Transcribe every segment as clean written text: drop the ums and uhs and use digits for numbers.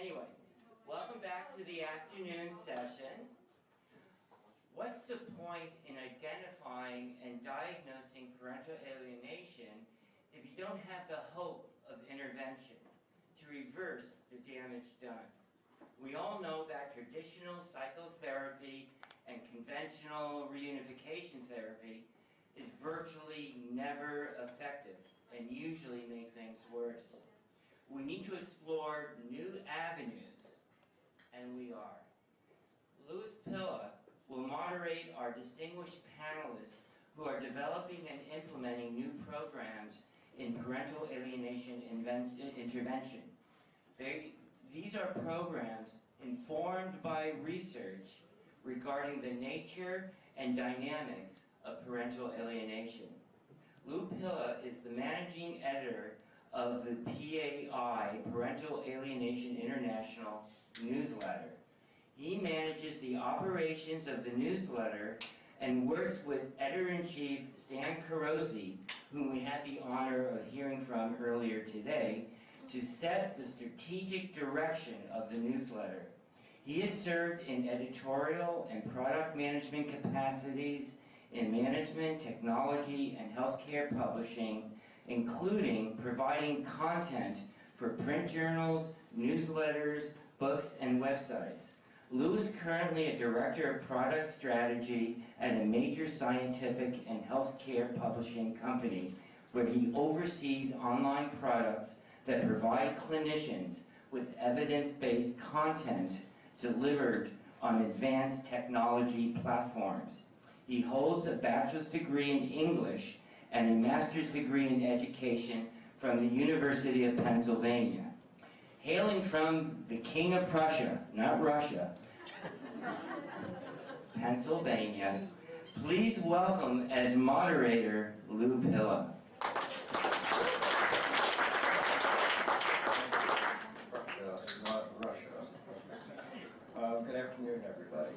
Anyway, welcome back to the afternoon session. What's the point in identifying and diagnosing parental alienation if you don't have the hope of intervention to reverse the damage done? We all know that traditional psychotherapy and conventional reunification therapy is virtually never effective and usually make things worse. We need to explore new avenues, and we are. Louis Pilla will moderate our distinguished panelists who are developing and implementing new programs in parental alienation intervention. These are programs informed by research regarding the nature and dynamics of parental alienation. Lou Pilla is the managing editor of the PAI, Parental Alienation International newsletter. He manages the operations of the newsletter and works with editor-in-chief Stan Carosi, whom we had the honor of hearing from earlier today, to set the strategic direction of the newsletter. He has served in editorial and product management capacities in management, technology, and healthcare publishing, including providing content for print journals, newsletters, books, and websites. Lou is currently a director of product strategy at a major scientific and healthcare publishing company, where he oversees online products that provide clinicians with evidence-based content delivered on advanced technology platforms. He holds a bachelor's degree in English and a master's degree in education from the University of Pennsylvania. Hailing from the King of Prussia, not Russia, Pennsylvania, please welcome as moderator, Lou Pilla. Prussia, not Russia. Good afternoon, everybody.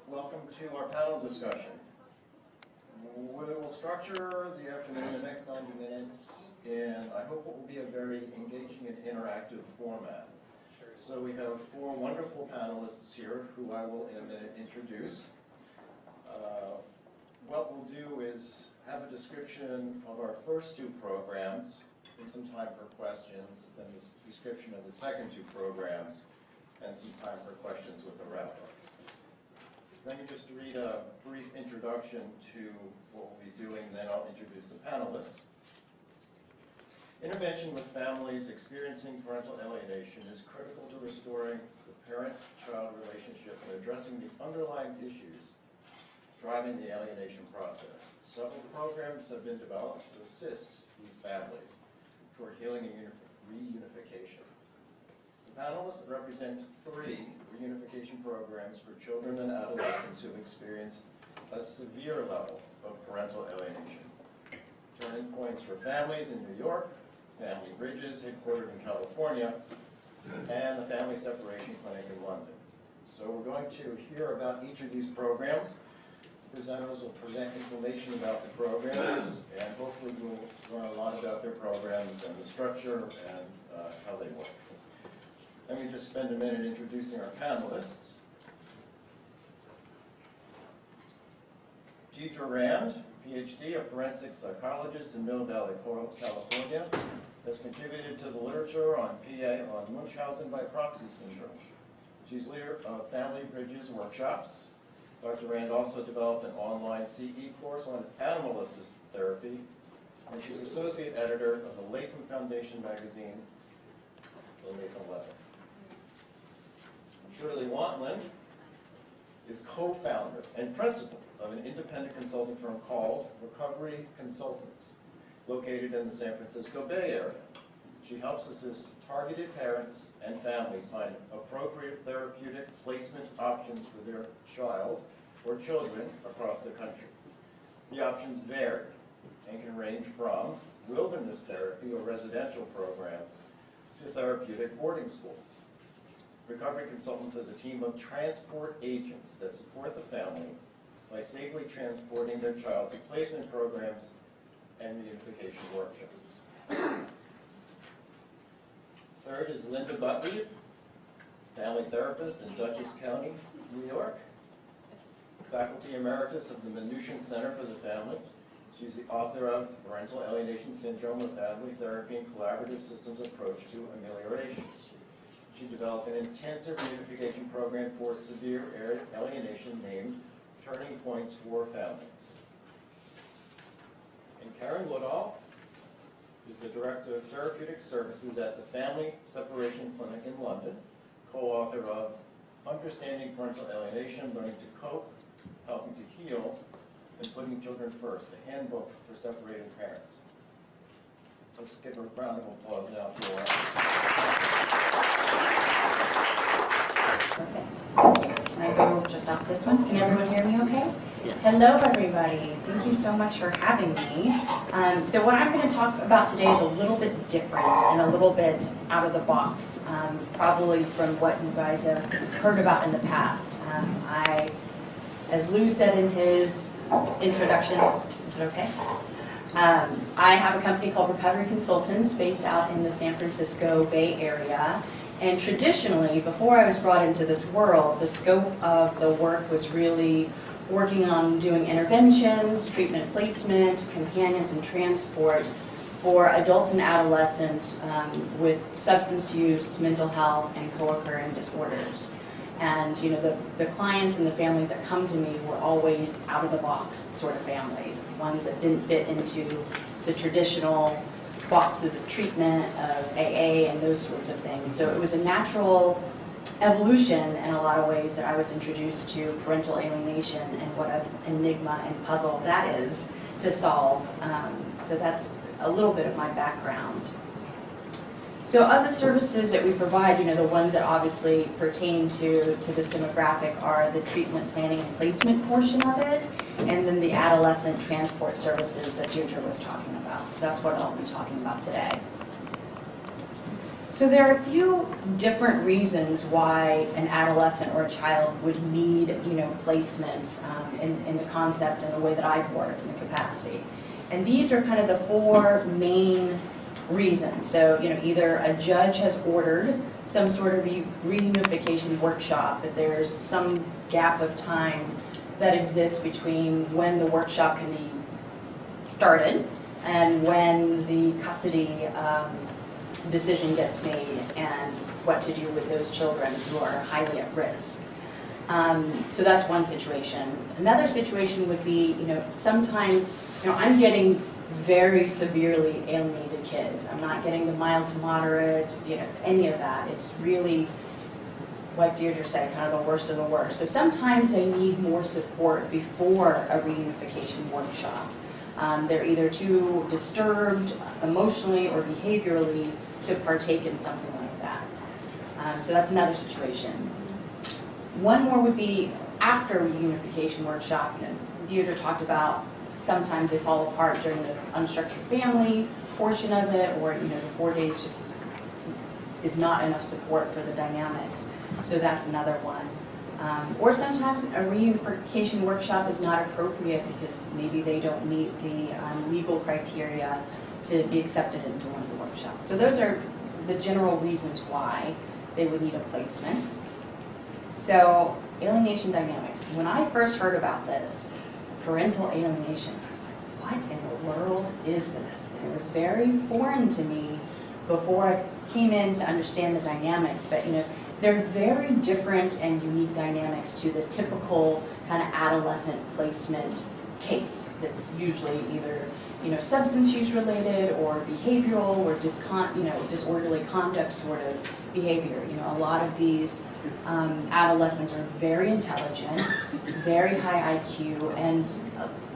Welcome to our panel discussion. We will structure the afternoon, the next 90 minutes, in I hope it will be a very engaging and interactive format. So we have four wonderful panelists here who I will in a minute introduce. What we'll do is have a description of our first two programs and some time for questions, then the description of the second two programs, and some time for questions with a wrap-up. Let me just read a brief introduction to what we'll be doing, then I'll introduce the panelists. Intervention with families experiencing parental alienation is critical to restoring the parent-child relationship and addressing the underlying issues driving the alienation process. Several programs have been developed to assist these families toward healing and reunification. The panelists represent three reunification programs for children and adolescents who have experienced a severe level of parental alienation. Turning Points for Families in New York, Family Bridges, headquartered in California, and the Family Separation Clinic in London. So we're going to hear about each of these programs. The presenters will present information about the programs, and hopefully we'll learn a lot about their programs and the structure and how they work. Let me just spend a minute introducing our panelists. Deidre Rand, PhD, a forensic psychologist in Mill Valley, California, has contributed to the literature on PA on Munchausen by proxy syndrome. She's leader of Family Bridges workshops. Dr. Rand also developed an online CE course on animal-assisted therapy, and she's associate editor of the Latham Foundation magazine, The Latham Letter. Shirley Wantland is co-founder and principal of an independent consulting firm called Recovery Consultants, located in the San Francisco Bay Area. She helps assist targeted parents and families find appropriate therapeutic placement options for their child or children across the country. The options vary and can range from wilderness therapy or residential programs to therapeutic boarding schools. Recovery Consultants has a team of transport agents that support the family by safely transporting their child to placement programs and reunification workshops. third is Linda Gottlieb, family therapist in Dutchess County, New York. Faculty Emeritus of the Mnuchin Center for the Family. She's the author of Parental Alienation Syndrome, a Family Therapy and Collaborative Systems Approach to Amelioration. She developed an intensive reunification program for severe alienation named Turning Points for Families. And Karen Woodall is the Director of Therapeutic Services at the Family Separation Clinic in London, co-author of Understanding Parental Alienation, Learning to Cope, Helping to Heal, and Putting Children First, a handbook for separating parents. Let's give a round of applause now for Perfect. Can I go just off this one? Can everyone hear me okay? Yes. Hello, everybody. Thank you so much for having me. So what I'm going to talk about today is a little bit different and a little bit out of the box, probably from what you guys have heard about in the past. As Lou said in his introduction, is it okay? I have a company called Recovery Consultants based out in the San Francisco Bay Area. And traditionally, before I was brought into this world, the scope of the work was really working on doing interventions, treatment placement, companions, and transport for adults and adolescents with substance use, mental health, and co-occurring disorders. And the clients and the families that come to me were always out-of-the-box sort of families, ones that didn't fit into the traditional boxes of treatment, of AA, and those sorts of things. So it was a natural evolution in a lot of ways that I was introduced to parental alienation and what an enigma and puzzle that is to solve. So that's a little bit of my background. So of the services that we provide, the ones that obviously pertain to this demographic are the treatment planning and placement portion of it, and then the adolescent transport services that Deirdre was talking about. So that's what I'll be talking about today. So there are a few different reasons why an adolescent or a child would need, placements in the concept and the way that I've worked in the capacity. And these are kind of the four main reasons. So, either a judge has ordered some sort of reunification workshop, but there's some gap of time that exists between when the workshop can be started and when the custody decision gets made and what to do with those children who are highly at risk. So that's one situation. Another situation would be, sometimes, I'm getting very severely alienated kids. I'm not getting the mild to moderate, any of that. It's really, like Deirdre said, kind of the worst of the worst. So sometimes they need more support before a reunification workshop. They're either too disturbed emotionally or behaviorally to partake in something like that. So that's another situation. One more would be after a reunification workshop. Deirdre talked about sometimes they fall apart during the unstructured family portion of it, or the 4 days just is not enough support for the dynamics. So that's another one. Or sometimes a reunification workshop is not appropriate because maybe they don't meet the legal criteria to be accepted into one of the workshops. So those are the general reasons why they would need a placement. So alienation dynamics. When I first heard about this, parental alienation, I was like, what in the world is this? And it was very foreign to me before I came in to understand the dynamics, but they're very different and unique dynamics to the typical kind of adolescent placement case that's usually either substance use related or behavioral or disorderly conduct sort of behavior. A lot of these adolescents are very intelligent, very high IQ, and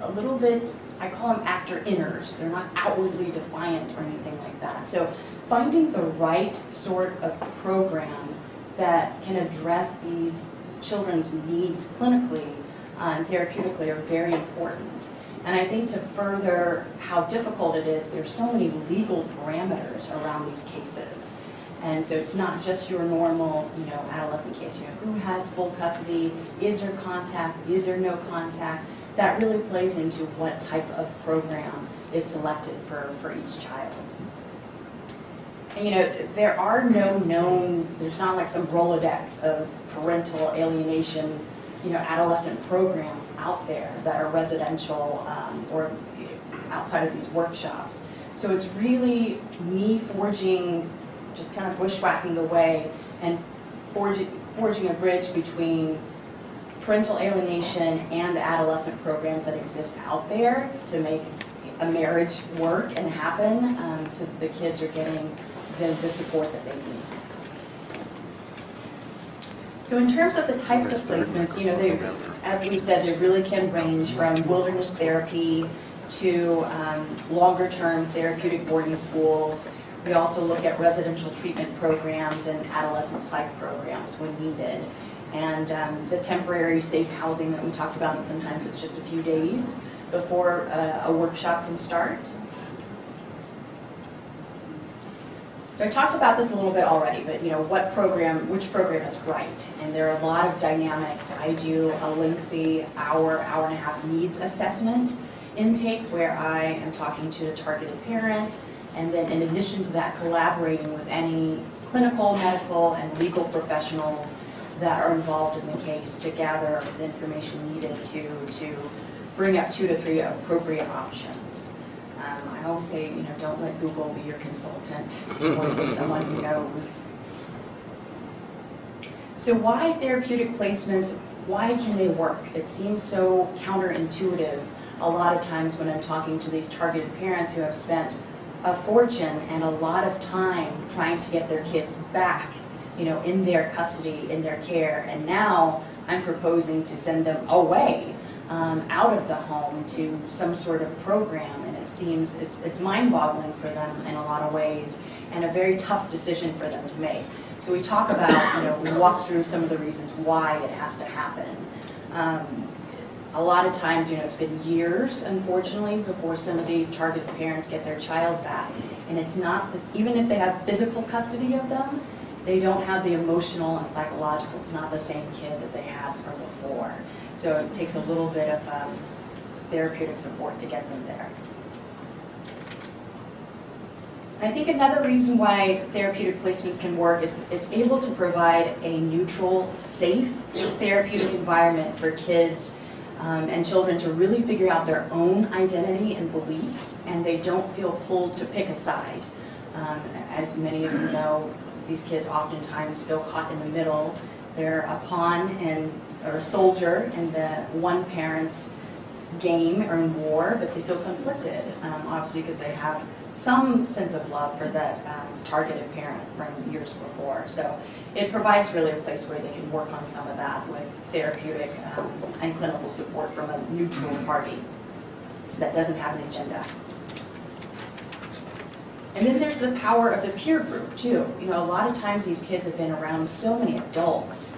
a little bit, I call them actor inners. They're not outwardly defiant or anything like that. So finding the right sort of program that can address these children's needs clinically and therapeutically are very important. And I think to further how difficult it is, there's so many legal parameters around these cases. And so it's not just your normal, adolescent case. Who has full custody? Is there contact? Is there no contact? That really plays into what type of program is selected for each child. And there are no known, there's not like some Rolodex of parental alienation, adolescent programs out there that are residential or outside of these workshops. So it's really me just kind of bushwhacking the way and forging a bridge between parental alienation and the adolescent programs that exist out there to make a marriage work and happen, so that the kids are getting the support that they need. So in terms of the types of placements, they, as we said, they really can range from wilderness therapy to longer-term therapeutic boarding schools. We also look at residential treatment programs and adolescent psych programs when needed. And the temporary safe housing that we talked about, and sometimes it's just a few days before a workshop can start. So I talked about this a little bit already, but which program is right? And there are a lot of dynamics. I do a lengthy hour and a half needs assessment intake where I am talking to the targeted parent, and then in addition to that, collaborating with any clinical, medical, and legal professionals that are involved in the case to gather the information needed to bring up 2 to 3 appropriate options. I always say, don't let Google be your consultant, or be someone who knows. So why therapeutic placements? Why can they work? It seems so counterintuitive a lot of times when I'm talking to these targeted parents who have spent a fortune and a lot of time trying to get their kids back, in their custody, in their care, and now I'm proposing to send them away, out of the home to some sort of program, and it seems it's mind-boggling for them in a lot of ways, and a very tough decision for them to make. So we talk about, we walk through some of the reasons why it has to happen. A lot of times, it's been years, unfortunately, before some of these targeted parents get their child back, and it's not, even if they have physical custody of them, they don't have the emotional and psychological. It's not the same kid that they had from before. So it takes a little bit of therapeutic support to get them there. I think another reason why therapeutic placements can work is it's able to provide a neutral, safe therapeutic environment for kids and children to really figure out their own identity and beliefs, and they don't feel pulled to pick a side. As many of you know, these kids oftentimes feel caught in the middle. They're a pawn or a soldier in the one parent's game or in war, but they feel conflicted, obviously because they have some sense of love for that targeted parent from years before. So it provides really a place where they can work on some of that with therapeutic and clinical support from a neutral party that doesn't have an agenda. And then there's the power of the peer group too. A lot of times these kids have been around so many adults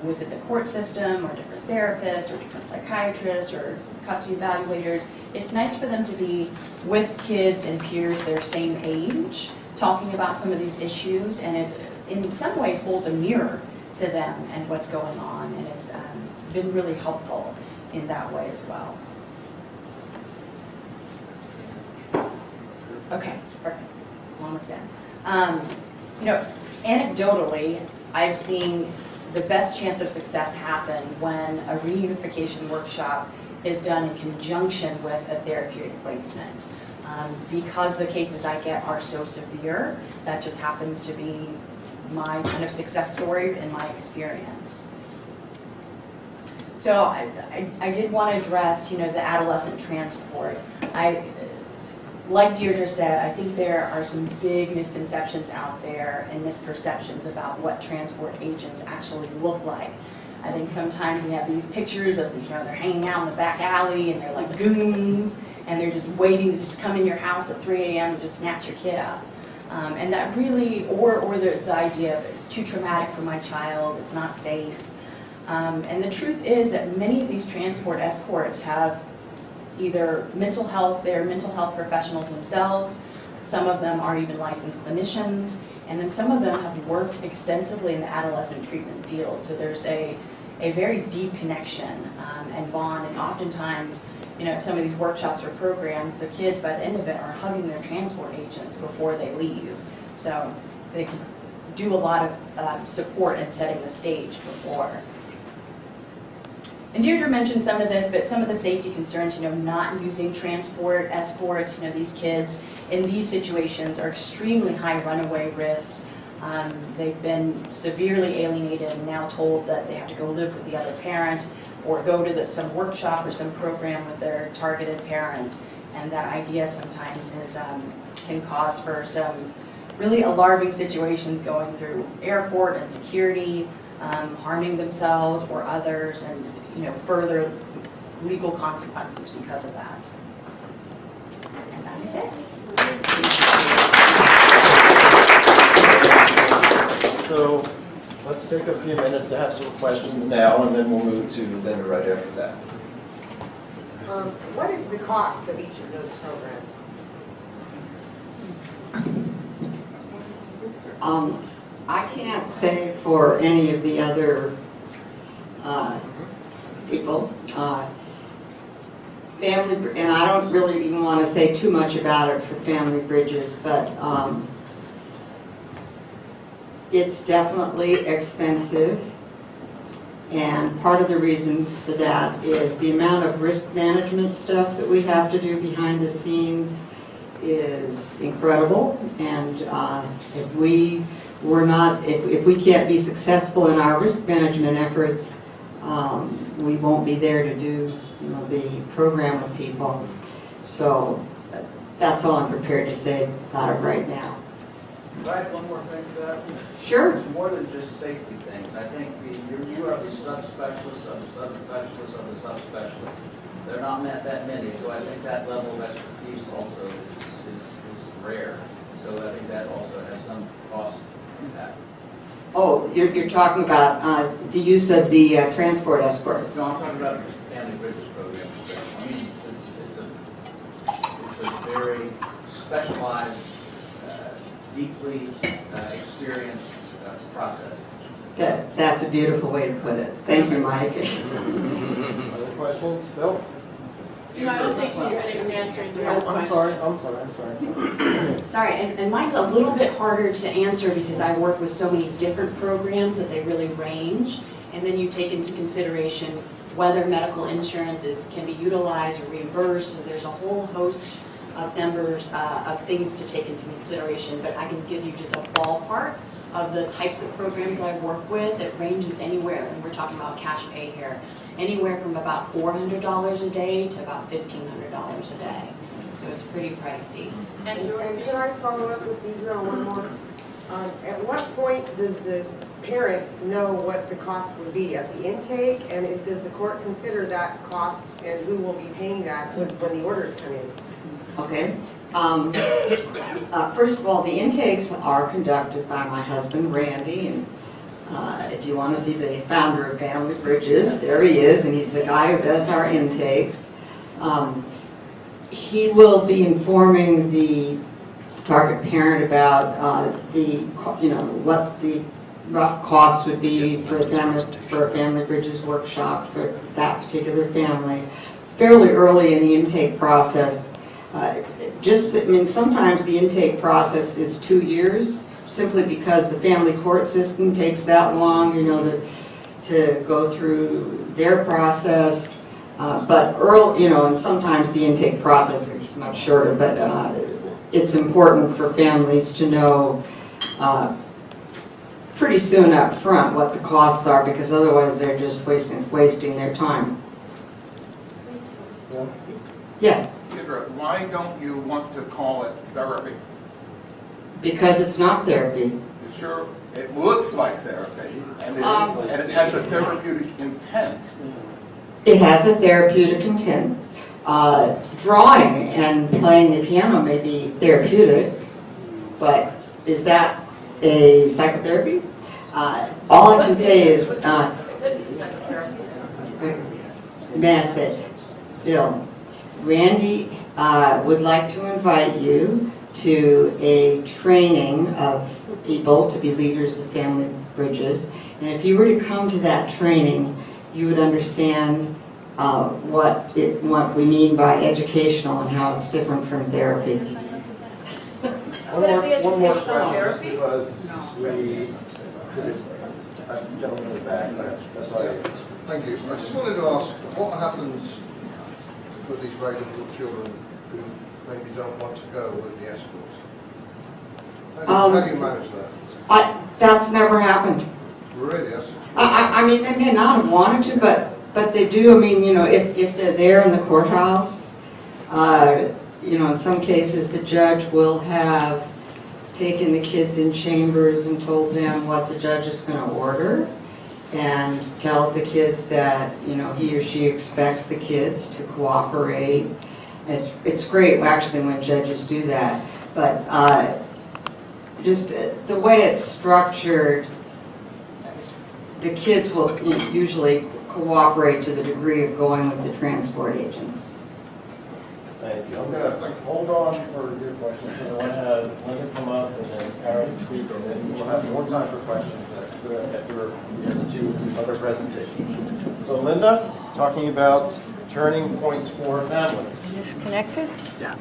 within the court system, or different therapists, or different psychiatrists, or custody evaluators. It's nice for them to be with kids and peers their same age, talking about some of these issues, and it in some ways holds a mirror to them and what's going on, and it's been really helpful in that way as well. Okay, perfect. I'm almost done. Anecdotally, I've seen the best chance of success happen when a reunification workshop is done in conjunction with a therapeutic placement. Because the cases I get are so severe, that just happens to be my kind of success story in my experience. So I did want to address, the adolescent transport. Like Deirdre said, I think there are some big misconceptions out there and misperceptions about what transport agents actually look like. I think sometimes you have these pictures of, they're hanging out in the back alley and they're like goons and they're just waiting to just come in your house at 3 a.m. and just snatch your kid up. And that really, or there's the idea of it's too traumatic for my child, it's not safe. And the truth is that many of these transport escorts have either they're mental health professionals themselves, some of them are even licensed clinicians, and then some of them have worked extensively in the adolescent treatment field. So there's a very deep connection and bond, and oftentimes at some of these workshops or programs, the kids by the end of it are hugging their transport agents before they leave. So they can do a lot of support in setting the stage before. And Deirdre mentioned some of this, but some of the safety concerns, not using transport, escorts, these kids in these situations are extremely high runaway risks. They've been severely alienated and now told that they have to go live with the other parent or go to some workshop or some program with their targeted parent. And that idea sometimes can cause for some really alarming situations going through airport and security, harming themselves or others, and further legal consequences because of that. And that is it. So let's take a few minutes to have some questions now, and then we'll move to Linda right after that. What is the cost of each of those programs? I can't say for any of the other people. Family, and I don't really even want to say too much about it for Family Bridges, but it's definitely expensive. And part of the reason for that is the amount of risk management stuff that we have to do behind the scenes is incredible. And if we can't be successful in our risk management efforts, we won't be there to do the program with people. So that's all I'm prepared to say about it right now. Can I add one more thing to that? Sure. It's more than just safety things. I think you are the subspecialists of the subspecialists of the subspecialists. They're not that many, so I think that level of expertise also is rare. So I think that also has some cost impact. Oh, you're talking about the use of the transport escorts. No, I'm talking about the Family Bridges program. I mean, it's a very specialized, deeply experienced process. That's a beautiful way to put it. Thank you, Mike. Other questions? Bill? I don't think she's finished answering the Oh, question. I'm sorry. Sorry, and mine's a little bit harder to answer because I work with so many different programs that they really range. And then you take into consideration whether medical insurance can be utilized or reimbursed. So there's a whole host of numbers of things to take into consideration. But I can give you just a ballpark of the types of programs I work with. It ranges anywhere, and we're talking about cash pay here, anywhere from about $400 a day to about $1,500 a day. So it's pretty pricey. And can I follow up with you on one more? At what point does the parent know what the cost would be at the intake? And does the court consider that cost and who will be paying that when the orders come in? Okay. First of all, the intakes are conducted by my husband, Randy, and if you want to see the founder of Family Bridges, there he is, and he's the guy who does our intakes. He will be informing the target parent about what the rough cost would be for a Family Bridges workshop for that particular family fairly early in the intake process. Sometimes the intake process is 2 years, simply because the family court system takes that long, to go through their process. But early, and sometimes the intake process is much shorter, but it's important for families to know pretty soon up front what the costs are, because otherwise they're just wasting their time. Yeah. Yes? Why don't you want to call it therapy? Because it's not therapy. Sure, it looks like therapy, and it has a therapeutic intent. It has a therapeutic intent. Drawing and playing the piano may be therapeutic, but is that a psychotherapy? All I can say is, may I say, Bill, Randy would like to invite you to a training of people to be leaders of Family Bridges. And if you were to come to that training, you would understand what we mean by educational and how it's different from therapy. Would it be One more educational question, therapy? because gentleman in the back, that's all right. Thank you. I just wanted to ask, what happens with these very difficult children who maybe don't want to go with the escorts? How do you manage that? That's never happened. Really? That's I mean, they may not have wanted to, but they do. I mean, you know, if they're there in the courthouse, you know, in some cases, the judge will have taken the kids in chambers and told them what the judge is going to order, and tell the kids that, you know, he or she expects the kids to cooperate. It's great, actually, when judges do that, but just the way it's structured, the kids will usually cooperate to the degree of going with the transport agents. Thank you. I'm going to hold on for your questions, because I want to have Linda come up and then Karen speak, and then we'll have more time for questions after the two other presentations. So Linda, talking about turning points for families. Is this connected? Yeah.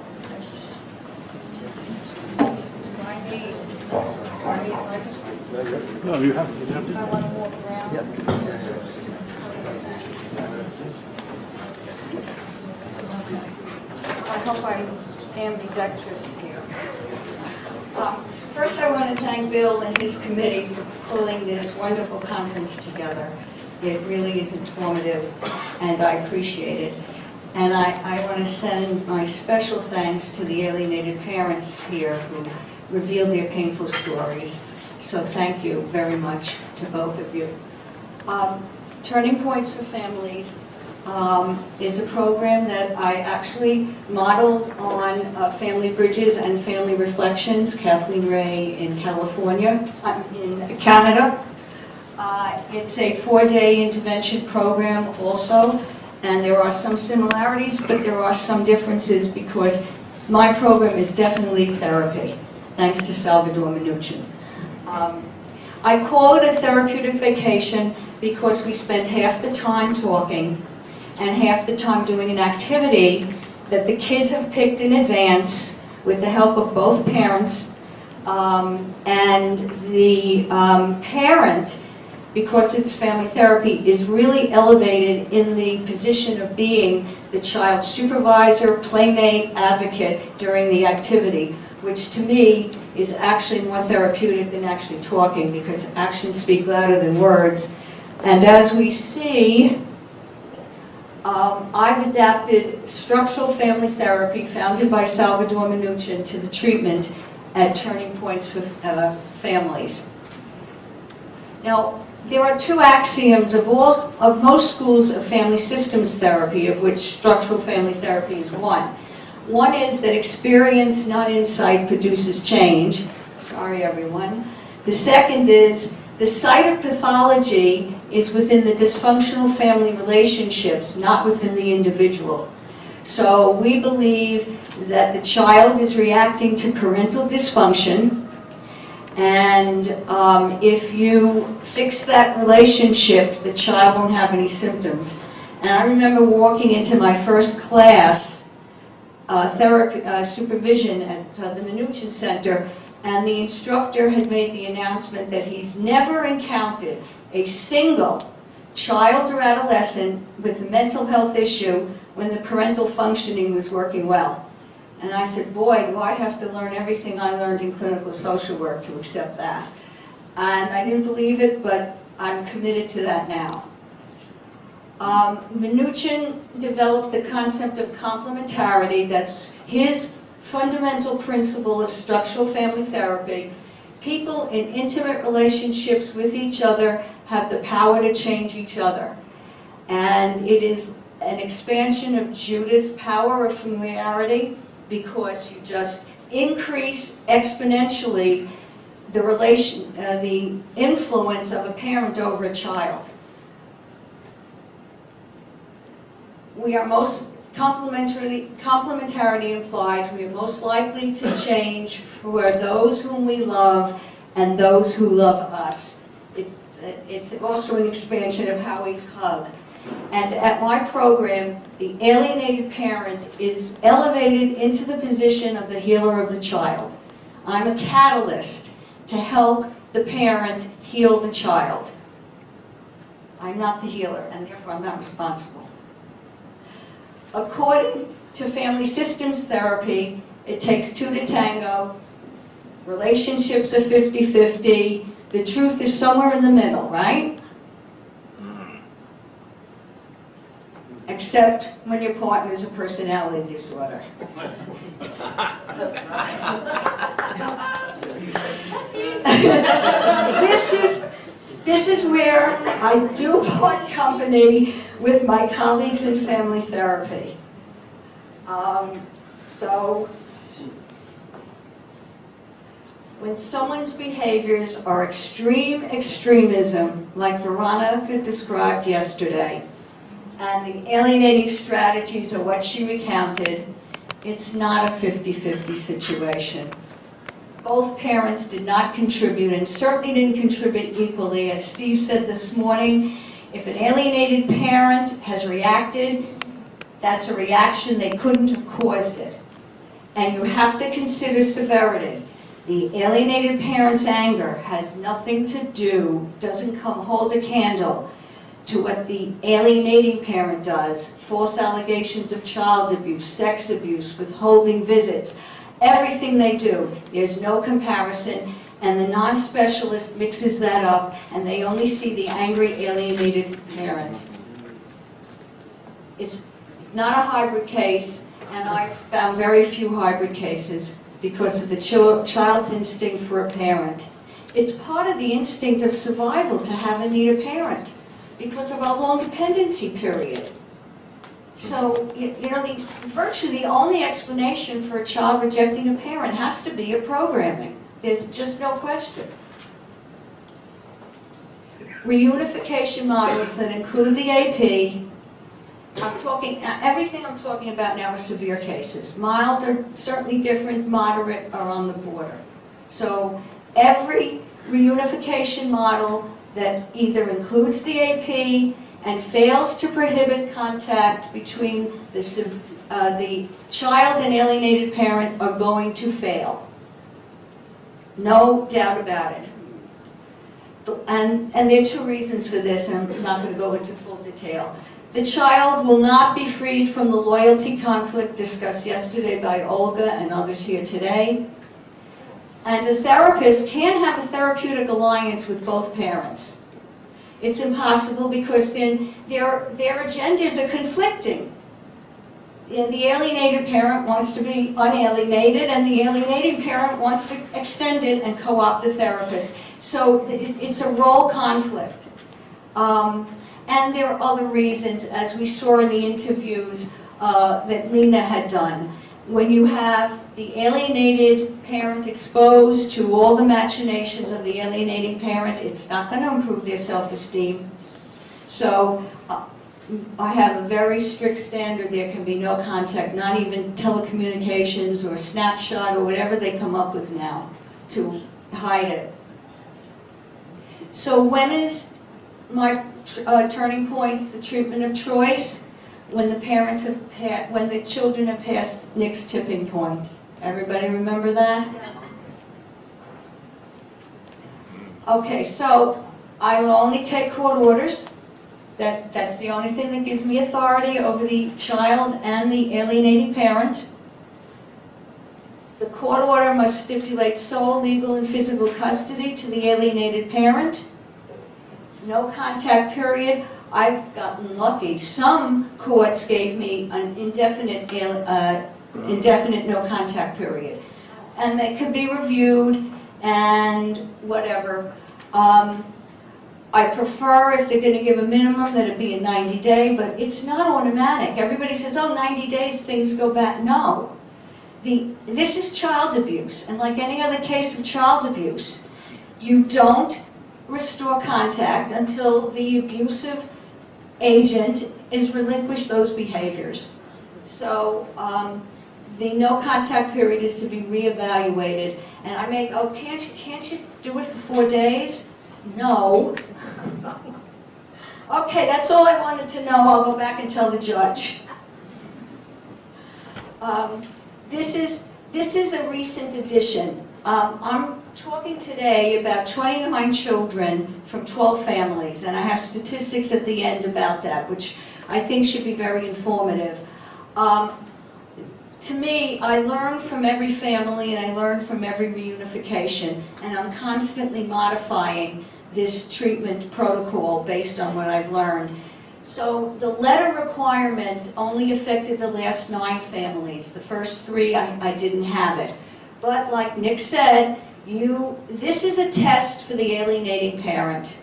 No, you have to. I want to walk around. Yep. I hope I'm ambidextrous here. First, I want to thank Bill and his committee for pulling this wonderful conference together. It really is informative, and I appreciate it. And I want to send my special thanks to the alienated parents here who revealed their painful stories. So thank you very much to both of you. Turning Points for Families is a program that I actually modeled on Family Bridges and Family Reflections, Kathleen Ray in California, in Canada. It's a 4-day intervention program also, and there are some similarities, but there are some differences because my program is definitely therapy, thanks to Salvador Minuchin. I call it a therapeutic vacation because we spend half the time talking and half the time doing an activity that the kids have picked in advance with the help of both parents, and the parent, because it's family therapy, is really elevated in the position of being the child's supervisor, playmate, advocate during the activity, which to me is actually more therapeutic than actually talking, because actions speak louder than words. And as we see, I've adapted structural family therapy founded by Salvador Minuchin to the treatment at Turning Points for Families. Now, there are two axioms of most schools of family systems therapy, of which structural family therapy is one. One is that experience, not insight, produces change. Sorry, everyone. The second is the site of pathology is within the dysfunctional family relationships, not within the individual. So we believe that the child is reacting to parental dysfunction, and if you fix that relationship, the child won't have any symptoms. And I remember walking into my first class, therapy supervision at the Minuchin Center, and the instructor had made the announcement that he's never encountered a single child or adolescent with a mental health issue when the parental functioning was working well. And I said, boy, do I have to learn everything I learned in clinical social work to accept that. And I didn't believe it, but I'm committed to that now. Minuchin developed the concept of complementarity. That's his fundamental principle of structural family therapy. People in intimate relationships with each other have the power to change each other. And it is an expansion of Judith's power of familiarity, because you just increase exponentially the influence of a parent over a child. We are most complementarity implies we are most likely to change for those whom we love and those who love us. It's also an expansion of Howie's hug. And at my program, the alienated parent is elevated into the position of the healer of the child. I'm a catalyst to help the parent heal the child. I'm not the healer, and therefore I'm not responsible. According to family systems therapy, it takes two to tango. Relationships are 50-50. The truth is somewhere in the middle, right? Except when your partner is a personality disorder. This is where I do part company with my colleagues in family therapy. So when someone's behaviors are extremism, like Veronica described yesterday, and the alienating strategies are what she recounted, it's not a 50-50 situation. Both parents did not contribute, and certainly didn't contribute equally. As Steve said this morning, if an alienated parent has reacted, that's a reaction, they couldn't have caused it. And you have to consider severity. The alienated parent's anger has nothing to do, doesn't come hold a candle to what the alienating parent does. False allegations of child abuse, sex abuse, withholding visits, everything they do. There's no comparison, and the non-specialist mixes that up, and they only see the angry, alienated parent. It's not a hybrid case, and I've found very few hybrid cases because of the child's instinct for a parent. It's part of the instinct of survival to have and need a parent because of our long dependency period. So, virtually the only explanation for a child rejecting a parent has to be a programming. There's just no question. Reunification models that include the AP, everything I'm talking about now are severe cases. Mild are certainly different, moderate are on the border. So every reunification model that either includes the AP and fails to prohibit contact between the child and alienated parent are going to fail. No doubt about it. And there are two reasons for this, and I'm not going to go into full detail. The child will not be freed from the loyalty conflict discussed yesterday by Olga and others here today. And a therapist can't have a therapeutic alliance with both parents. It's impossible because then their agendas are conflicting. And the alienated parent wants to be unalienated, and the alienating parent wants to extend it and co-opt the therapist. So it's a role conflict. And there are other reasons, as we saw in the interviews that Lena had done. When you have the alienated parent exposed to all the machinations of the alienating parent, it's not going to improve their self-esteem. So I have a very strict standard. There can be no contact, not even telecommunications or snapshot or whatever they come up with now to hide it. So when is my turning points, the treatment of choice? When the parents have when the children have passed Nick's tipping point. Everybody remember that? Yes. Okay, so I will only take court orders. That's the only thing that gives me authority over the child and the alienating parent. The court order must stipulate sole legal and physical custody to the alienated parent. No contact period. I've gotten lucky. Some courts gave me an indefinite no contact period. And they can be reviewed and whatever. I prefer, if they're going to give a minimum, that it be a 90-day, but it's not automatic. Everybody says, oh, 90 days, things go back. No. This is child abuse, and like any other case of child abuse, you don't restore contact until the abusive agent is relinquished those behaviors. So the no contact period is to be reevaluated. And I may, oh, can't you do it for 4 days? No. Okay, that's all I wanted to know. I'll go back and tell the judge. This is a recent addition. I'm talking today about 29 children from 12 families, and I have statistics at the end about that, which I think should be very informative. To me, I learn from every family and I learn from every reunification, and I'm constantly modifying this treatment protocol based on what I've learned. So the letter requirement only affected the last 9 families. The first 3, I didn't have it. But like Nick said, this is a test for the alienating parent.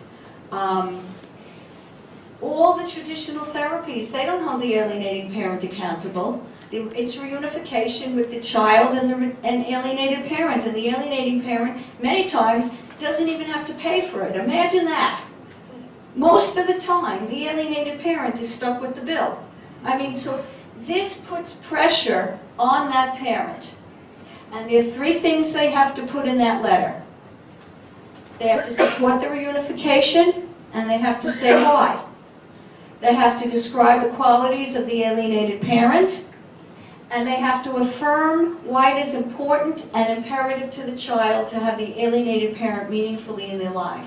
All the traditional therapies, they don't hold the alienating parent accountable. It's reunification with the child and an alienated parent. And the alienating parent, many times, doesn't even have to pay for it. Imagine that. Most of the time, the alienated parent is stuck with the bill. I mean, so this puts pressure on that parent. And there are 3 things they have to put in that letter. They have to support the reunification, and they have to say why. They have to describe the qualities of the alienated parent, and they have to affirm why it is important and imperative to the child to have the alienated parent meaningfully in their life.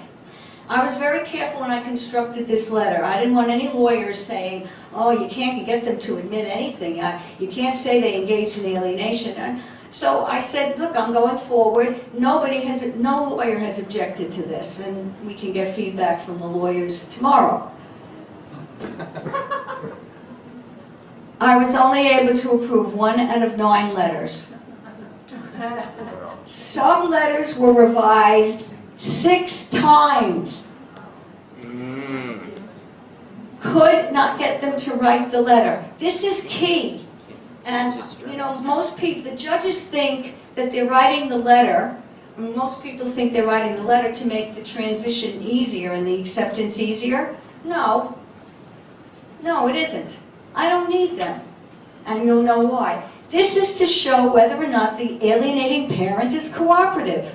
I was very careful when I constructed this letter. I didn't want any lawyers saying, oh, you can't get them to admit anything. You can't say they engaged in alienation. So I said, look, I'm going forward. No lawyer has objected to this, and we can get feedback from the lawyers tomorrow. I was only able to approve 1 out of 9 letters. Some letters were revised 6 times. Could not get them to write the letter. This is key. And, you know, most people, the judges think that they're writing the letter. Most people think they're writing the letter to make the transition easier and the acceptance easier. No. No, it isn't. I don't need them. And you'll know why. This is to show whether or not the alienating parent is cooperative.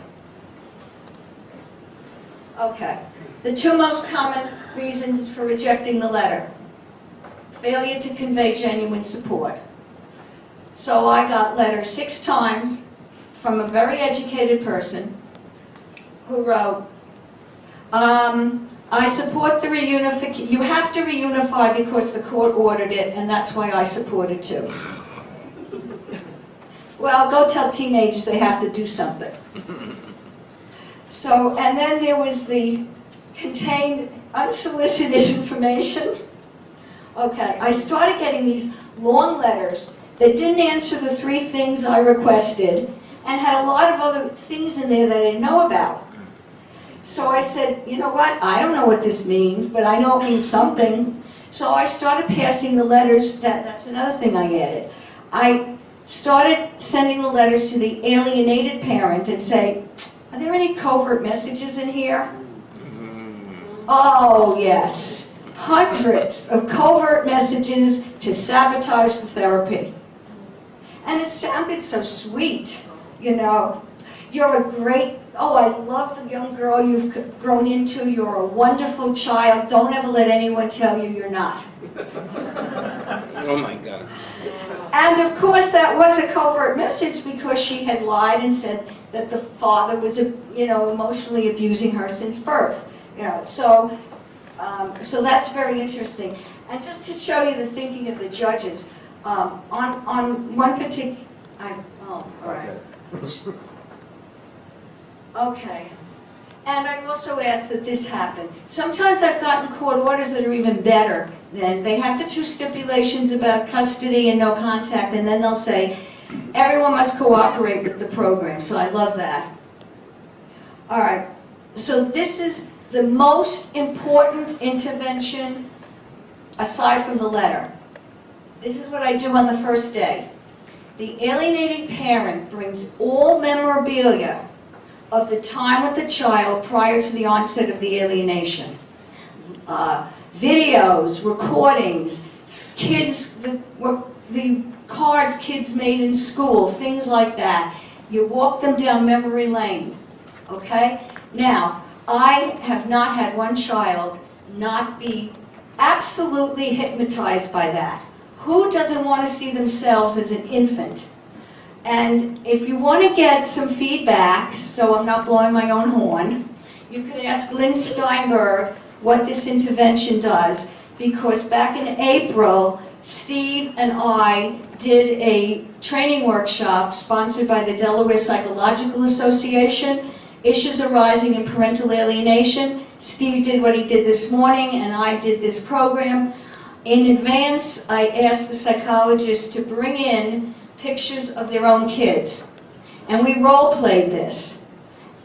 Okay. The 2 most common reasons for rejecting the letter. Failure to convey genuine support. So I got letters 6 times from a very educated person who wrote, I support the reunification. You have to reunify because the court ordered it, and that's why I support it too. Well, go tell teenagers they have to do something. So, and then there was the contained unsolicited information. Okay, I started getting these long letters that didn't answer the 3 things I requested and had a lot of other things in there that I didn't know about. So I said, you know what, I don't know what this means, but I know it means something. So I started passing the letters, that's another thing I added. I started sending the letters to the alienated parent and say, are there any covert messages in here? Oh, yes. Hundreds of covert messages to sabotage the therapy. And it sounded so sweet, you know. You're a great, oh, I love the young girl you've grown into. You're a wonderful child. Don't ever let anyone tell you you're not. Oh my God. And of course that was a covert message because she had lied and said that the father was, you know, emotionally abusing her since birth. You know, so that's very interesting. And just to show you the thinking of the judges, on one particular, all right. Okay. And I also asked that this happen. Sometimes I've gotten court orders that are even better. Then they have the 2 stipulations about custody and no contact, and then they'll say, everyone must cooperate with the program. So I love that. All right. So this is the most important intervention aside from the letter. This is what I do on the first day. The alienating parent brings all memorabilia of the time with the child prior to the onset of the alienation. Videos, recordings, kids, the cards kids made in school, things like that. You walk them down memory lane, okay? Now, I have not had one child not be absolutely hypnotized by that. Who doesn't want to see themselves as an infant? And if you want to get some feedback, so I'm not blowing my own horn, you can ask Lynn Steinberg what this intervention does, because back in April, Steve and I did a training workshop sponsored by the Delaware Psychological Association, Issues Arising in Parental Alienation. Steve did what he did this morning, and I did this program. In advance, I asked the psychologists to bring in pictures of their own kids. And we role-played this.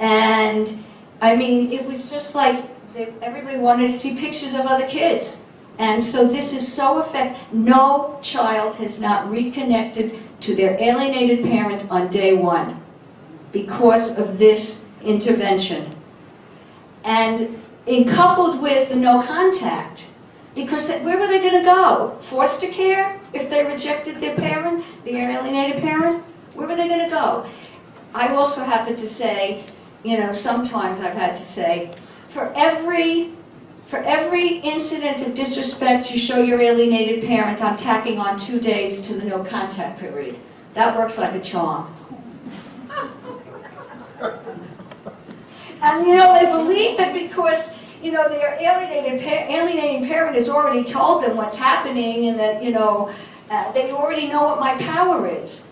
And, I mean, it was just like everybody wanted to see pictures of other kids. And so this is so effective. No child has not reconnected to their alienated parent on day one because of this intervention. And coupled with the no contact, because where were they going to go? Foster care? If they rejected their parent, their alienated parent? Where were they going to go? I also happen to say, you know, sometimes I've had to say, for every incident of disrespect you show your alienated parent, I'm tacking on 2 days to the no contact period. That works like a charm. And you know, they believe it because, you know, their alienating parent has already told them what's happening, and that, you know, they already know what my power is.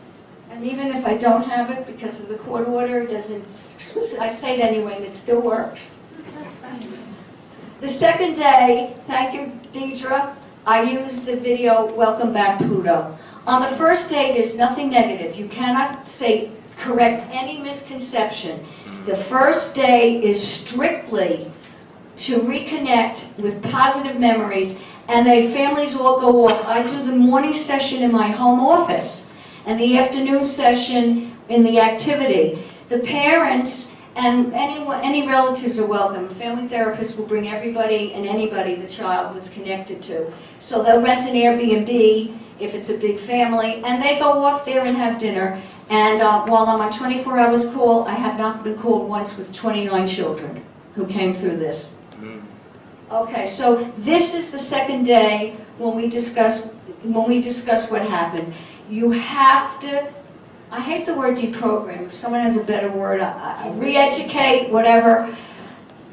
And even if I don't have it because of the court order, it doesn't, I say it anyway, and it still works. The second day, thank you, Deidre, I used the video, Welcome Back, Pluto. On the first day, there's nothing negative. You cannot correct any misconception. The first day is strictly to reconnect with positive memories, and the families all go off. I do the morning session in my home office, and the afternoon session in the activity. The parents and any relatives are welcome. A family therapist will bring everybody and anybody the child was connected to. So they'll rent an Airbnb if it's a big family, and they go off there and have dinner. And while I'm on 24 hours call, I have not been called once with 29 children who came through this. Okay, so this is the second day when we discuss what happened. You have to, I hate the word deprogram. If someone has a better word, re-educate, whatever.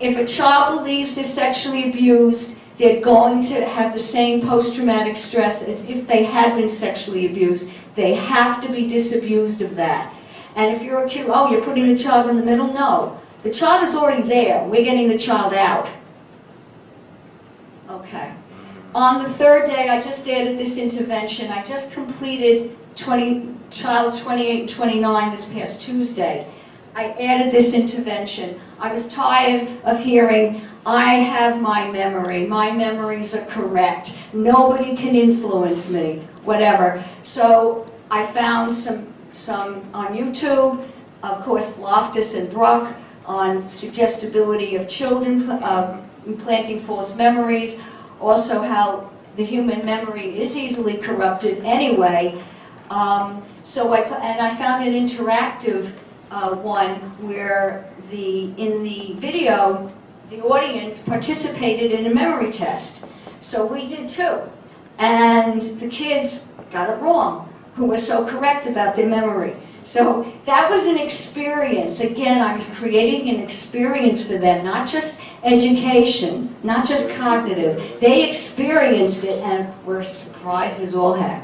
If a child believes they're sexually abused, they're going to have the same post-traumatic stress as if they had been sexually abused. They have to be disabused of that. And if you're accused, oh, you're putting the child in the middle? No. The child is already there. We're getting the child out. Okay. On the third day, I just added this intervention. I just completed child 28 and 29 this past Tuesday. I added this intervention. I was tired of hearing, I have my memory. My memories are correct. Nobody can influence me, whatever. So I found some on YouTube, of course, Loftus and Bruck, on suggestibility of children, implanting false memories, also how the human memory is easily corrupted anyway. So I found an interactive one where in the video, the audience participated in a memory test. So we did too. And the kids got it wrong, who were so correct about their memory. So that was an experience. Again, I was creating an experience for them, not just education, not just cognitive. They experienced it and were surprised as all heck.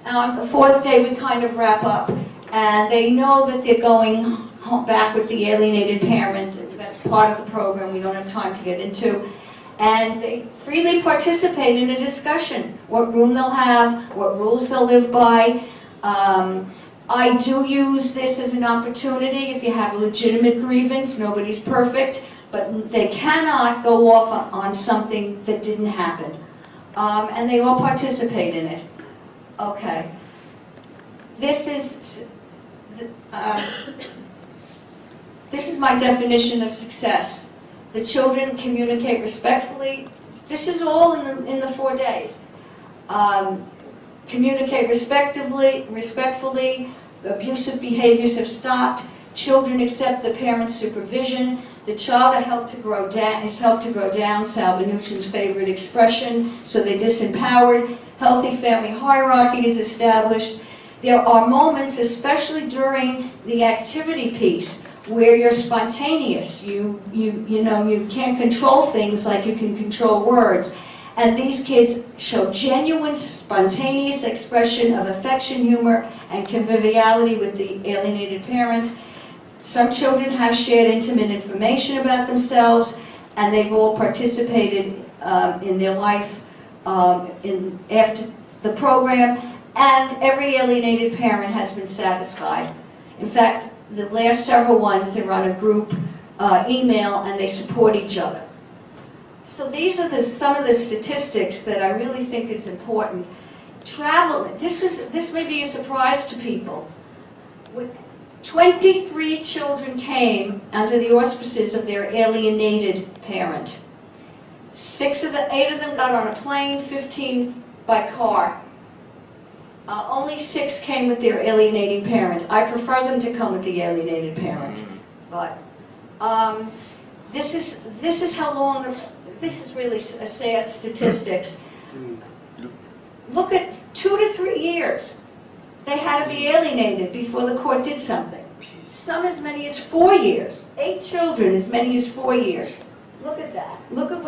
On the fourth day, we kind of wrap up, and they know that they're going back with the alienated parent. That's part of the program we don't have time to get into. And they freely participate in a discussion, what room they'll have, what rules they'll live by. I do use this as an opportunity if you have a legitimate grievance. Nobody's perfect, but they cannot go off on something that didn't happen. And they all participate in it. Okay. This is my definition of success. The children communicate respectfully. This is all in the 4 days. Communicate respectfully, abusive behaviors have stopped, Children accept the parent's supervision. The child is helped to grow down, Sal Minuchin's favorite expression, so they're disempowered. Healthy family hierarchy is established. There are moments, especially during the activity piece, where you're spontaneous. You can't control things like you can control words. And these kids show genuine, spontaneous expression of affection, humor, and conviviality with the alienated parent. Some children have shared intimate information about themselves, and they've all participated in their life after the program, and every alienated parent has been satisfied. In fact, the last several ones, they're on a group email, and they support each other. So these are some of the statistics that I really think is important. Travel, this may be a surprise to people. 23 children came under the auspices of their alienated parent. 8 of them got on a plane, 15 by car. Only 6 came with their alienating parent. I prefer them to come with the alienated parent. But this is how long, this is really a sad statistics. Look at 2 to 3 years. They had to be alienated before the court did something. Some as many as 4 years. 8 children as many as 4 years. Look at that. Look at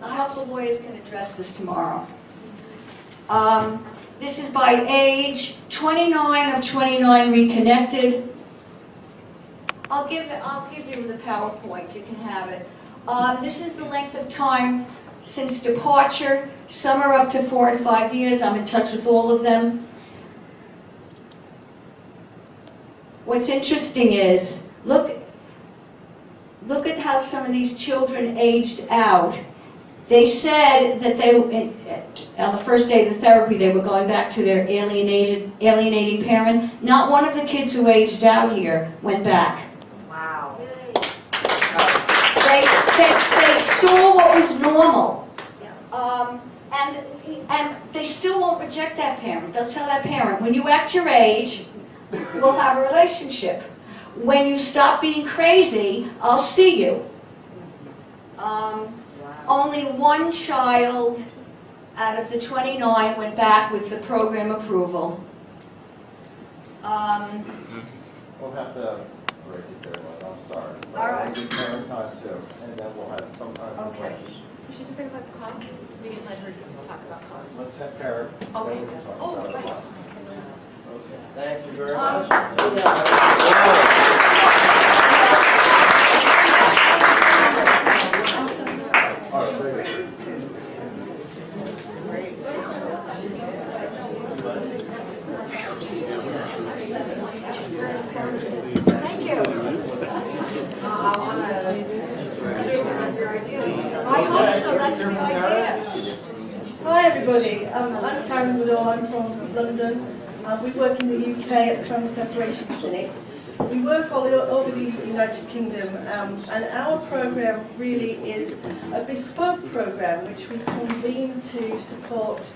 I hope the lawyers can address this tomorrow. This is by age. 29 of 29 reconnected. I'll give you the PowerPoint. You can have it. This is the length of time since departure. Some are up to 4 and 5 years. I'm in touch with all of them. What's interesting is, look at how some of these children aged out. They said that on the first day of the therapy, they were going back to their alienating parent. Not one of the kids who aged out here went back. Wow. They saw what was normal. And they still won't reject that parent. They'll tell that parent, when you act your age, we'll have a relationship. When you stop being crazy, I'll see you. Only 1 child out of the 29 went back with the program approval. We'll have to break it there, but I'm sorry. But All right. I'll give Karen time too, and then we'll have some time for Okay. questions. We should just talk about the cost. We didn't let her talk about cost. Let's have Karen. Okay. then we'll talk Oh, about right. cost. Okay, thank you very much. All right, very good. Thank you. I hope so, that's the idea. Hi everybody, I'm Karen Woodall, I'm from London. We work in the UK at the Family Separation Clinic. We work all over the United Kingdom and our programme really is a bespoke programme which we convene to support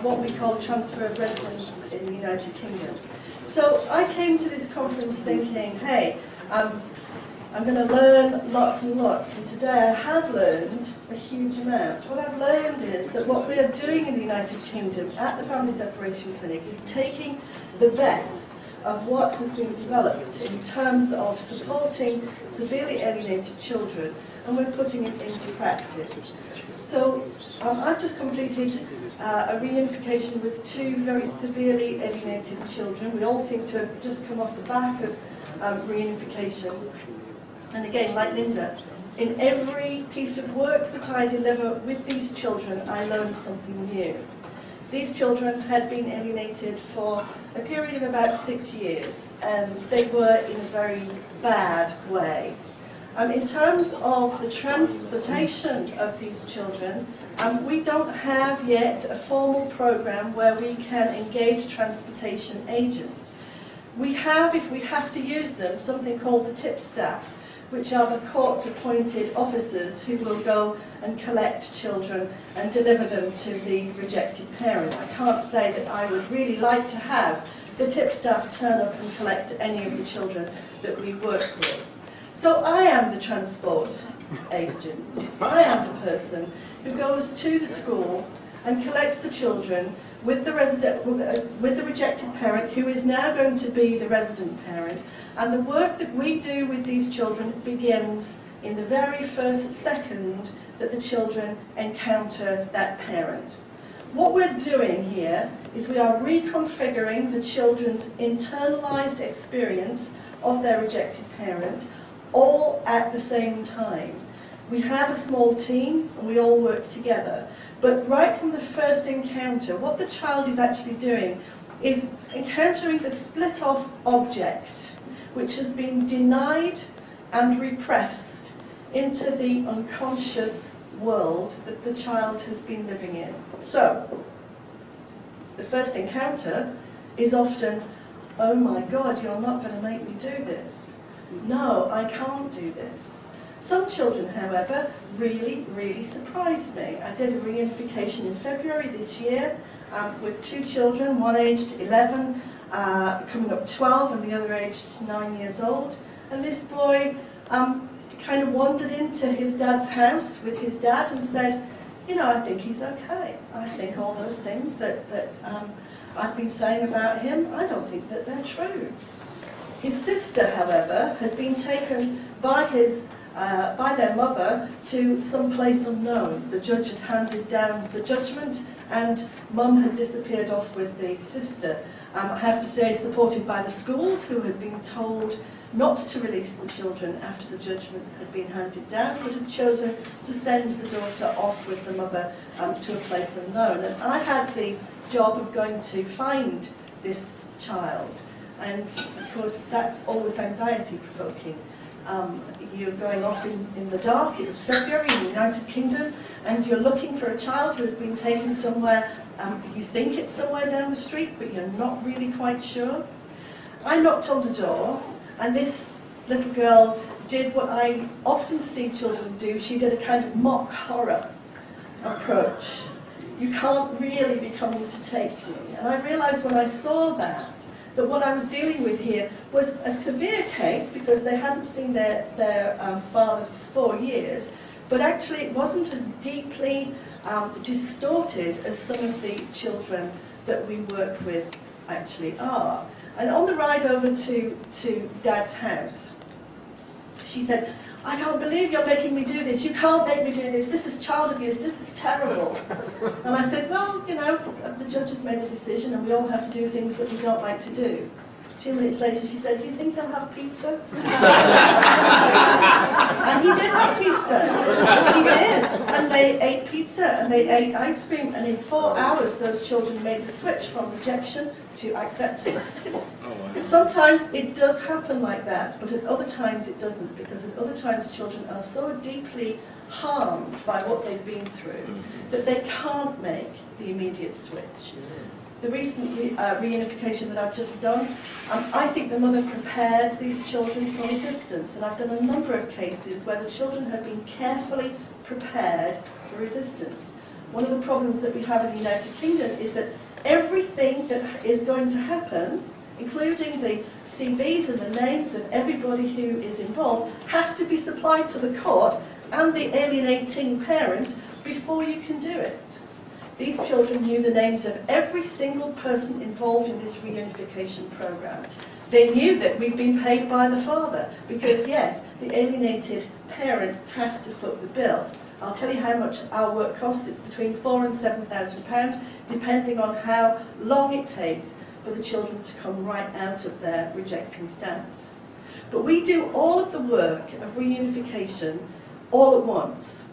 what we call transfer of residence in the United Kingdom. So I came to this conference thinking, hey, I'm going to learn lots and lots, and today I have learned a huge amount. What I've learned is that what we are doing in the United Kingdom at the Family Separation Clinic is taking the best of what has been developed in terms of supporting severely alienated children, and we're putting it into practice. So I've just completed a reunification with 2 very severely alienated children. We all seem to have just come off the back of reunification. And again, like Linda, in every piece of work that I deliver with these children, I learn something new. These children had been alienated for a period of about 6 years, and they were in a very bad way. In terms of the transportation of these children, we don't have yet a formal program where we can engage transportation agents. We have, if we have to use them, something called the tip staff, which are the court-appointed officers who will go and collect children and deliver them to the rejected parent. I can't say that I would really like to have the TIP staff turn up and collect any of the children that we work with. So I am the transport agent. I am the person who goes to the school and collects the children with the rejected parent, who is now going to be the resident parent. And the work that we do with these children begins in the very first second that the children encounter that parent. What we're doing here is we are reconfiguring the children's internalized experience of their rejected parent, all at the same time. We have a small team and we all work together. But right from the first encounter, what the child is actually doing is encountering the split-off object, which has been denied and repressed into the unconscious world that the child has been living in. So, the first encounter is often, oh my God, you're not going to make me do this. No, I can't do this. Some children, however, really surprised me. I did a reunification in February this year with 2 children, one aged 11, coming up 12, and the other aged 9 years old. And this boy kind of wandered into his dad's house with his dad and said, you know, I think he's okay. I think all those things that I've been saying about him, I don't think that they're true. His sister, however, had been taken by their mother to some place unknown. The judge had handed down the judgment and Mum had disappeared off with the sister. I have to say, supported by the schools, who had been told not to release the children after the judgment had been handed down, but had chosen to send the daughter off with the mother to a place unknown. And I had the job of going to find this child. And of course, that's always anxiety-provoking. You're going off in the dark. It was February in the United Kingdom, and you're looking for a child who has been taken somewhere. You think it's somewhere down the street, but you're not really quite sure. I knocked on the door, and this little girl did what I often see children do. She did a kind of mock horror approach. You can't really be coming to take me. And I realized when I saw that what I was dealing with here was a severe case, because they hadn't seen their father for 4 years, but actually it wasn't as deeply distorted as some of the children that we work with actually are. And on the ride over to Dad's house, she said, I can't believe you're making me do this. You can't make me do this. This is child abuse. This is terrible. And I said, well, you know, the judge has made a decision and we all have to do things that we don't like to do. 2 minutes later, she said, do you think they'll have pizza? And he did have pizza. He did. And they ate pizza and they ate ice cream. And in 4 hours, those children made the switch from rejection to acceptance. Sometimes it does happen like that, but at other times it doesn't, because at other times children are so deeply harmed by what they've been through that they can't make the immediate switch. The recent reunification that I've just done, I think the mother prepared these children for resistance, and I've done a number of cases where the children have been carefully prepared for resistance. One of the problems that we have in the United Kingdom is that everything that is going to happen, including the CVs and the names of everybody who is involved, has to be supplied to the court and the alienating parent before you can do it. These children knew the names of every single person involved in this reunification program. They knew that we'd been paid by the father, because yes, the alienated parent has to foot the bill. I'll tell you how much our work costs. It's between £4,000 and £7,000, depending on how long it takes for the children to come right out of their rejecting stance. But we do all of the work of reunification all at once.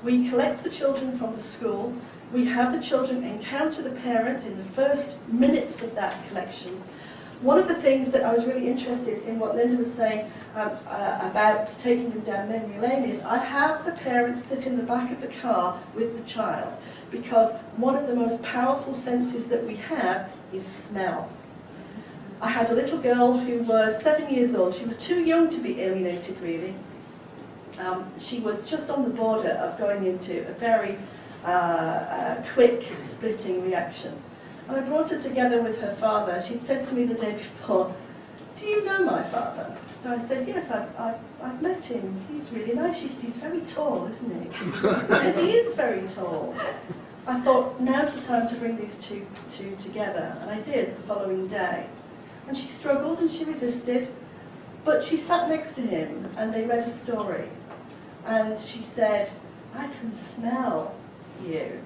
We collect the children from the school. We have the children encounter the parent in the first minutes of that collection. One of the things that I was really interested in what Linda was saying about taking them down memory lane is I have the parents sit in the back of the car with the child, because one of the most powerful senses that we have is smell. I had a little girl who was 7 years old. She was too young to be alienated, really. She was just on the border of going into a very quick splitting reaction. And I brought her together with her father. She'd said to me the day before, "Do you know my father?" So I said, "Yes, I've met him. He's really nice." She said, "He's very tall, isn't he?" I said, "He is very tall." I thought, now's the time to bring these two together. And I did the following day. And she struggled and she resisted, but she sat next to him and they read a story. And she said, "I can smell you."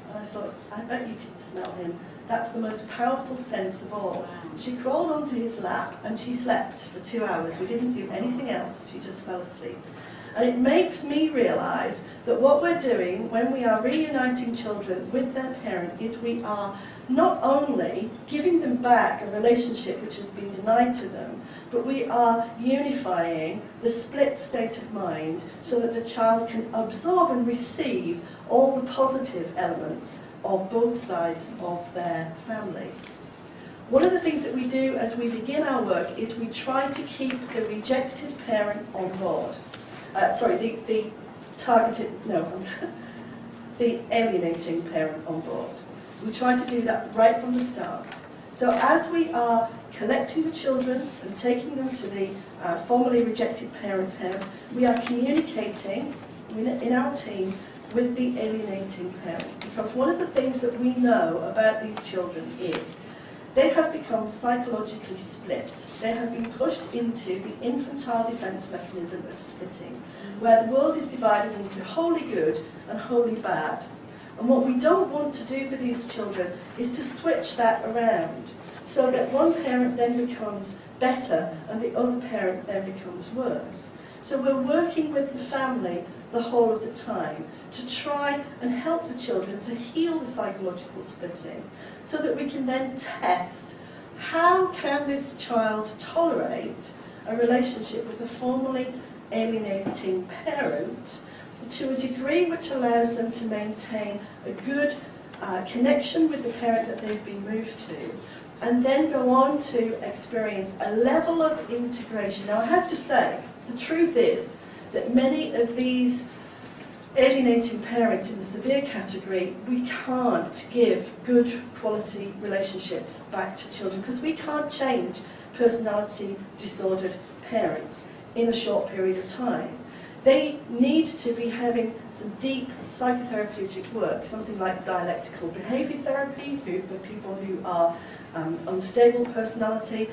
And I thought, I bet you can smell him. That's the most powerful sense of all. She crawled onto his lap and she slept for 2 hours. We didn't do anything else. She just fell asleep. And it makes me realise that what we're doing when we are reuniting children with their parent is we are not only giving them back a relationship which has been denied to them, but we are unifying the split state of mind so that the child can absorb and receive all the positive elements of both sides of their family. One of the things that we do as we begin our work is we try to keep the rejected parent on board. The alienating parent on board. We try to do that right from the start. So as we are collecting the children and taking them to the formerly rejected parent's house, we are communicating in our team with the alienating parent. Because one of the things that we know about these children is they have become psychologically split. They have been pushed into the infantile defense mechanism of splitting, where the world is divided into wholly good and wholly bad. And what we don't want to do for these children is to switch that around, so that one parent then becomes better and the other parent then becomes worse. So we're working with the family the whole of the time to try and help the children to heal the psychological splitting, so that we can then test how can this child tolerate a relationship with a formerly alienating parent to a degree which allows them to maintain a good connection with the parent that they've been moved to, and then go on to experience a level of integration. Now I have to say, the truth is that many of these alienating parents in the severe category, we can't give good quality relationships back to children because we can't change personality disordered parents in a short period of time. They need to be having some deep psychotherapeutic work, something like dialectical behaviour therapy for people who are unstable personality.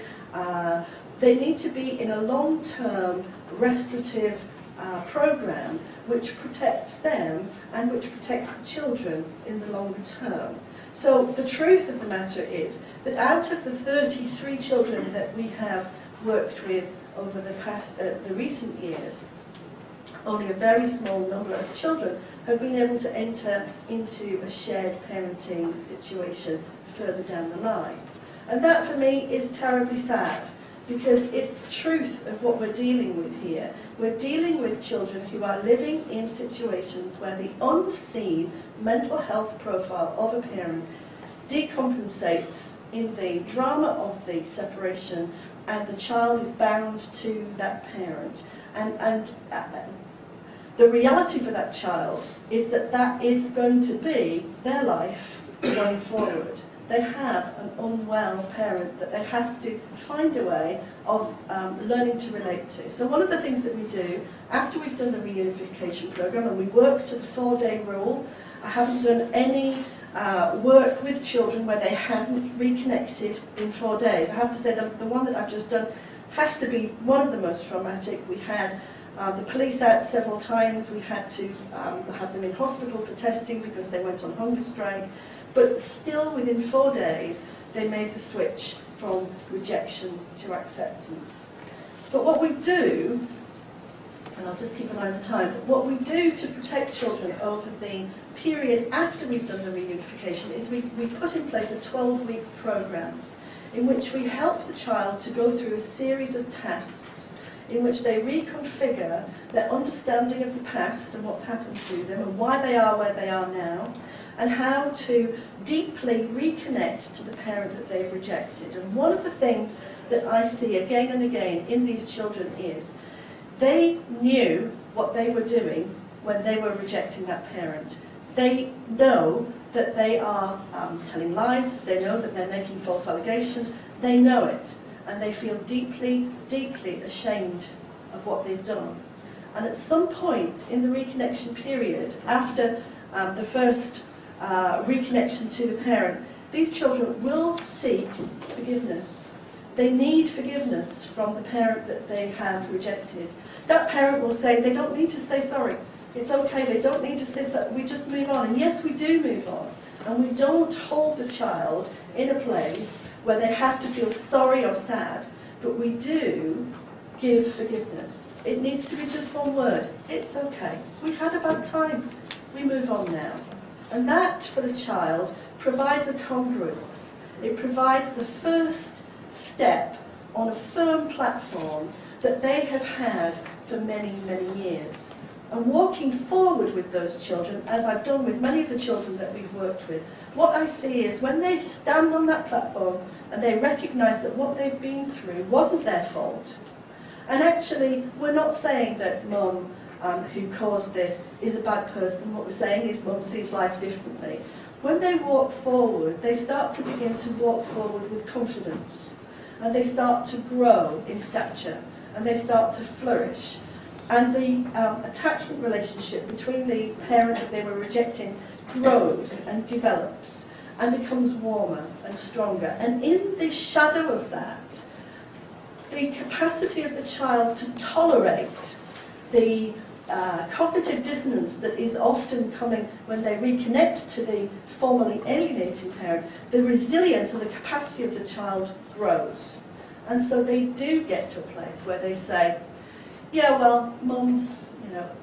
They need to be in a long-term restorative program which protects them and which protects the children in the longer term. So the truth of the matter is that out of the 33 children that we have worked with over the recent years, only a very small number of children have been able to enter into a shared parenting situation further down the line. And that for me is terribly sad, because it's the truth of what we're dealing with here. We're dealing with children who are living in situations where the unseen mental health profile of a parent decompensates in the drama of the separation, and the child is bound to that parent. And the reality for that child is that that is going to be their life going forward. They have an unwell parent that they have to find a way of learning to relate to. So one of the things that we do after we've done the reunification program, and we work to the 4-day rule. I haven't done any work with children where they haven't reconnected in 4 days. I have to say that the one that I've just done has to be one of the most traumatic. We had the police out several times. We had to have them in hospital for testing because they went on hunger strike. But still, within 4 days, they made the switch from rejection to acceptance. But what we do, and I'll just keep an eye on the time, but what we do to protect children over the period after we've done the reunification is we put in place a 12-week program in which we help the child to go through a series of tasks in which they reconfigure their understanding of the past and what's happened to them and why they are where they are now, and how to deeply reconnect to the parent that they've rejected. And one of the things that I see again and again in these children is they knew what they were doing when they were rejecting that parent. They know that they are telling lies, they know that they're making false allegations, they know it, and they feel deeply, deeply ashamed of what they've done. And at some point in the reconnection period, after the first reconnection to the parent, these children will seek forgiveness. They need forgiveness from the parent that they have rejected. That parent will say, they don't need to say sorry. It's okay, they don't need to say sorry, we just move on. And yes, we do move on. And we don't hold the child in a place where they have to feel sorry or sad, but we do give forgiveness. It needs to be just one word. It's okay. We had a bad time. We move on now. And that, for the child, provides a congruence. It provides the first step on a firm platform that they have had for many, many years. And walking forward with those children, as I've done with many of the children that we've worked with, what I see is when they stand on that platform and they recognise that what they've been through wasn't their fault. And actually, we're not saying that mum who caused this is a bad person. What we're saying is mum sees life differently. When they walk forward, they start to begin to walk forward with confidence. And they start to grow in stature. And they start to flourish. And the attachment relationship between the parent that they were rejecting grows and develops and becomes warmer and stronger. And in the shadow of that, the capacity of the child to tolerate the cognitive dissonance that is often coming when they reconnect to the formerly alienating parent, the resilience and the capacity of the child grows. And so they do get to a place where they say, yeah, well, mum's,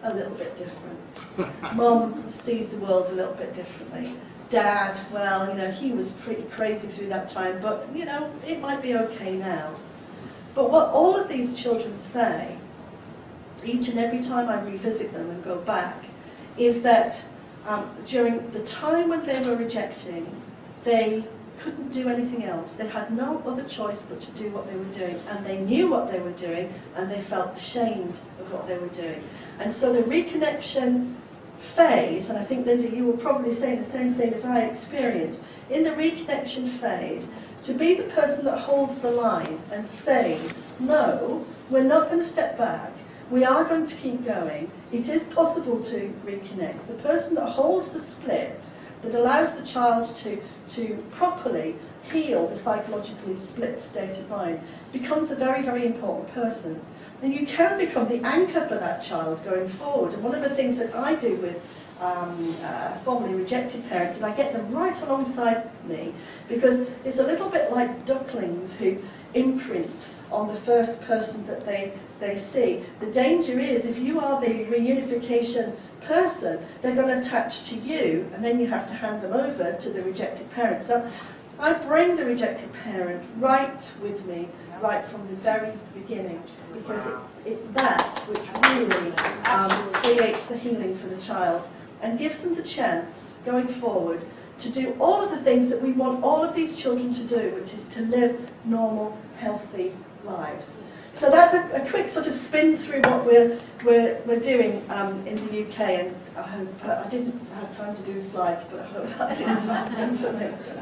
a little bit different. Mum sees the world a little bit differently. Dad, well, he was pretty crazy through that time, but, it might be okay now. But what all of these children say, each and every time I revisit them and go back, is that during the time when they were rejecting, they couldn't do anything else. They had no other choice but to do what they were doing. And they knew what they were doing, and they felt ashamed of what they were doing. And so the reconnection phase, and I think, Linda, you will probably say the same thing as I experienced, in the reconnection phase, to be the person that holds the line and says, no, we're not going to step back. We are going to keep going. It is possible to reconnect. The person that holds the split, that allows the child to properly heal the psychologically split state of mind, becomes a very, very important person. And you can become the anchor for that child going forward. And one of the things that I do with formerly rejected parents is I get them right alongside me, because it's a little bit like ducklings who imprint on the first person that they see. The danger is, if you are the reunification person, they're going to attach to you, and then you have to hand them over to the rejected parent. So I bring the rejected parent right with me, right from the very beginning, because it's that which really creates the healing for the child and gives them the chance, going forward, to do all of the things that we want all of these children to do, which is to live normal, healthy lives. So that's a quick sort of spin through what we're doing in the UK, and I hope I didn't have time to do the slides, but I hope that's enough information.